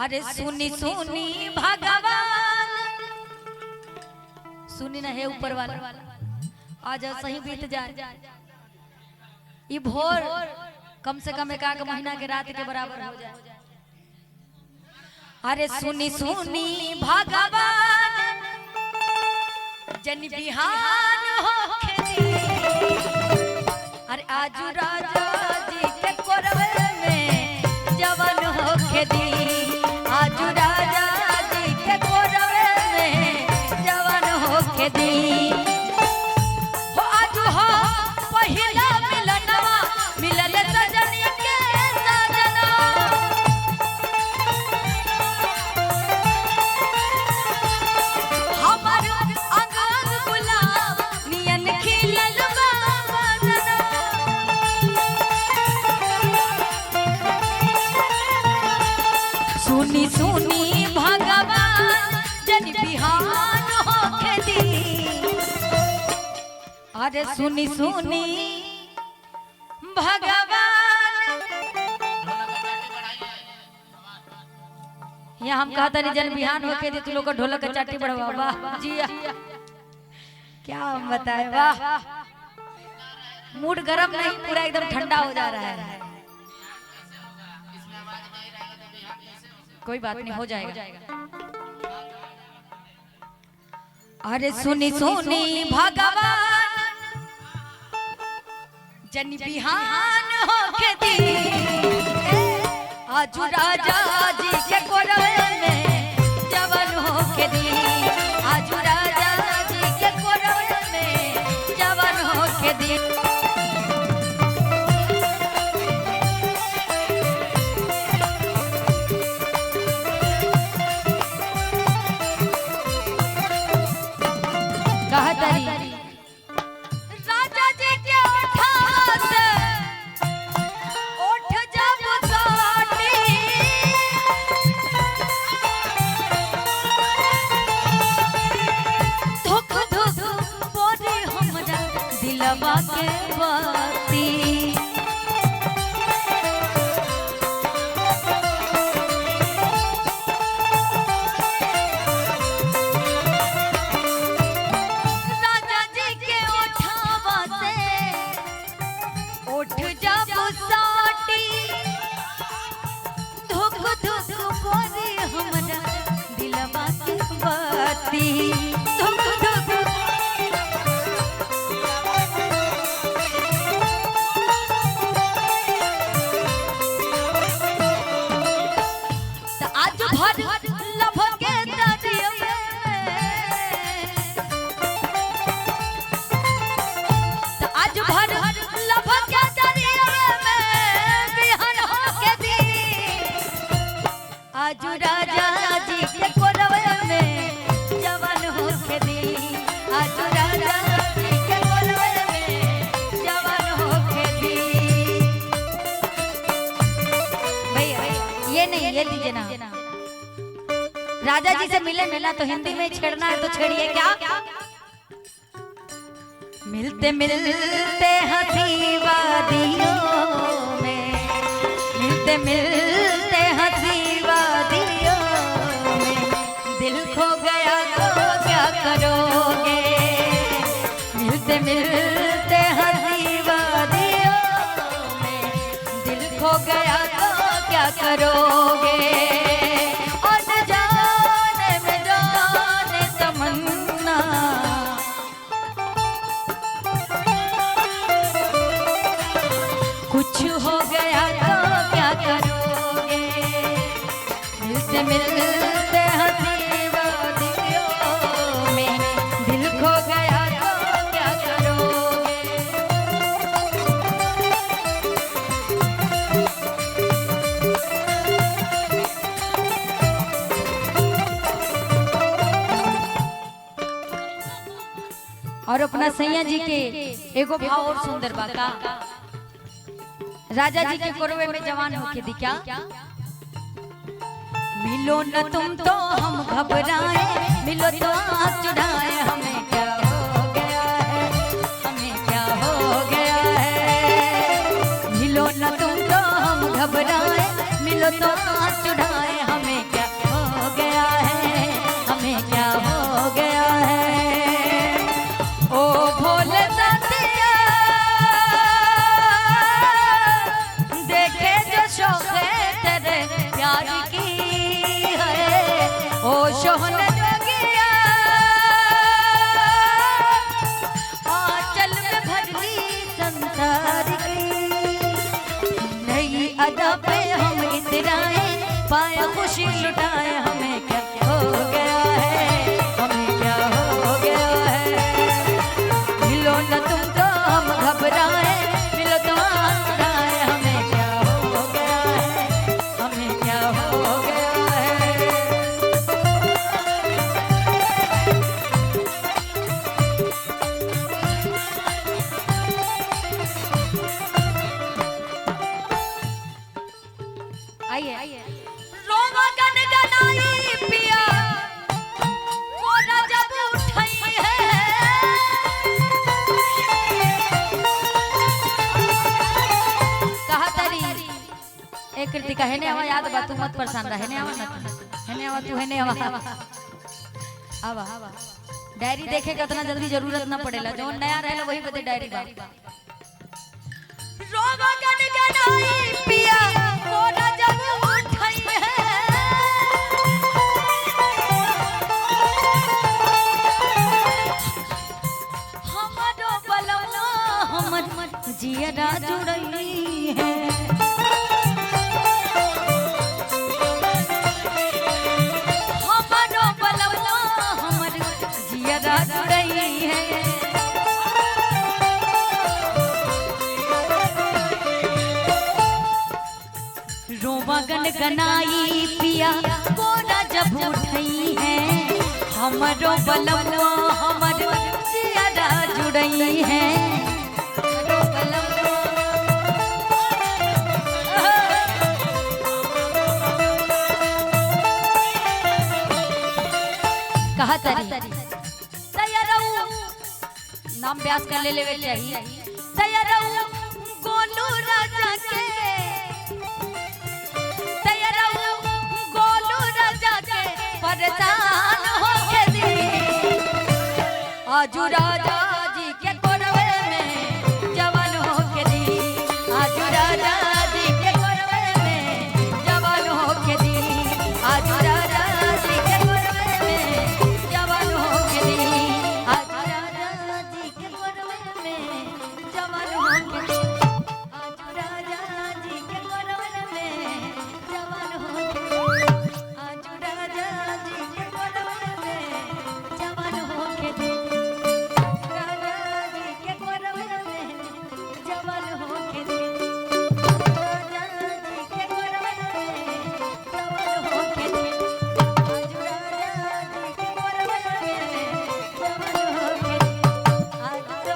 अरे सुनी सुनी भगवान सुनी ना है ऊपर वाला आज सही बीत जाए ये भोर कम से कम 1 महीना के रात के बराबर हो जाए। अरे सुनी सुनी भगवान जन बिहान हो अरे आज राजा जी के कोरवे में जवान हो खेती आज राजा जी के कोरवे में जवान हो खेती हो आज हो पहिला मिलनवा मिलल सजनी के सजना हमर अंगन गुलाब नियन खिलल बा बदना सुनी सुनी भगवान जन बिहान हो खेती अरे सुनी सुनी भगवान यहाँ हम कहता नहीं जन बिहान हो खेती तू लोग को ढोलक का चाटी बढ़वा वाह जी क्या हम बताए वाह मूड गरम नहीं पूरा एकदम ठंडा हो जा रहा है। कोई बात नहीं हो जाएगा। अरे सुनी सुनी भगवान जन बिहान हो खेती आज राजा जी के कोरवे में जवान हो खेती आज राजा जी के कोरवे में जवान हो खेती राजा जी के ओठा से ओठ जब साटी धुक धुक बोले हमरा दिलवा के बाती उठ जब साटी धुक धुक बोले हमरा दिलवा के बाती धुक धुक आज भर लभ के दरिया आज भर लभ के आज राजा जी के कोरवे में जवान हो खेती आज राजा जी के कोरवे में जवान हो खेती भैया ये नहीं ये दीजिए ना राजा जी से मिले मिला तो हिंदी में छेड़ना है तो छेड़िए क्या मिलते मिलते हंसी वादियों में मिलते मिलते हंसी वादियों में दिल खो गया तो क्या करोगे मिलते मिलते हंसी वादियों में दिल खो गया तो क्या करोगे और जाने में जाने तमन्ना कुछ हो गया तो क्या करोगे मिलते मिलते हंसी वादियों में दिल खो गया तो क्या करोगे और अपना सैया जी के एगो भाव और सुंदर बाका राजा जी के कोरवे में जवान होके दी क्या मिलो न तुम तो हम घबराए मिलो तो आँख चढ़ाए हमें क्या हो गया है हमें क्या हो गया है मिलो न तुम तो हम घबराए मिलो तो आँख चढ़ाए हमें क्या ओ सोहन जोगिया आंचल में भरली संसार की नई अदा पे हम इतराए पाए खुशी लुटाए हमें क्या हो गया है हमें क्या हो गया है मिलो न तुमको हम घबराए मिलो तो आसराए हमें क्या हो गया है हमें क्या हो गया है आइए रोमा गन गनाई पिया मोरा जब उठाई है कहा तरी एक कृतिका है ने याद बा तू मत परेशान रहे ने आवा है ने आवा तू है ने आवा आवा डायरी देखे का इतना जल्दी जरूरत ना पड़ेला जो नया रहेला वही बते डायरी बा रोमा गन गनाई पिया मोरा जब उठाई है हमारो बलवा हमर जियरा जुड़ई है हमारो बलवा हमर जियरा जुड़ई है रोवा गन गनाई पिया कोना जब उठई है हमरो बलवा हमर जियरा जुड़ई है हमरो बलवा कहा तरी तैयारऊ नाम व्यास का ले लेवे चाहिए तैयारऊ गोलू राजा के गोलू राजा के परेशान हो के दी आजू राजा जी के कोरवे में जवान हो के दी आजू राजा जी के कोरवे में जवान हो के दी आजू राजा जी के कोरवे में जवान हो के दी आजू राजा जी के कोरवे में जवान हो के दी आजू राजा जी के कोरवे में जवान हो के दी आजू राजा जी के कोरवे में जवान हो के दी राजा जी के कोरवे में जवान हो के दी राजा जी के कोरवे में जवान हो के दी आजू राजा जी के कोरवे में जवान हो के दी आजू राजा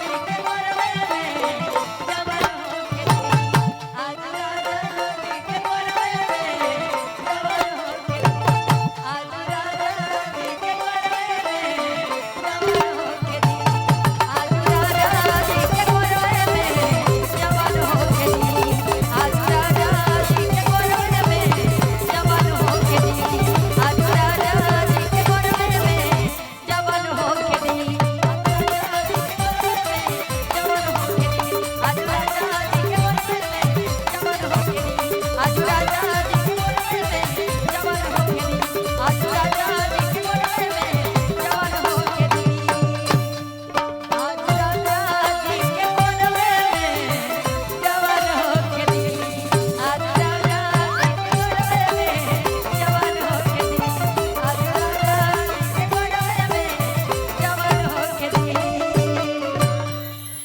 जी के कोरवे में जवान हो के दी आजू राजा जी के कोरवे में जवान हो के दी आजू राजा जी के कोरवे में जवान हो के दी आजू राजा जी के कोरवे में जवान हो के दी आजू राजा जी के कोरवे में जवान हो के दी आजू राजा जी के कोरवे में जवान हो के दी आजू राजा जी के कोरवे में जवान हो के दी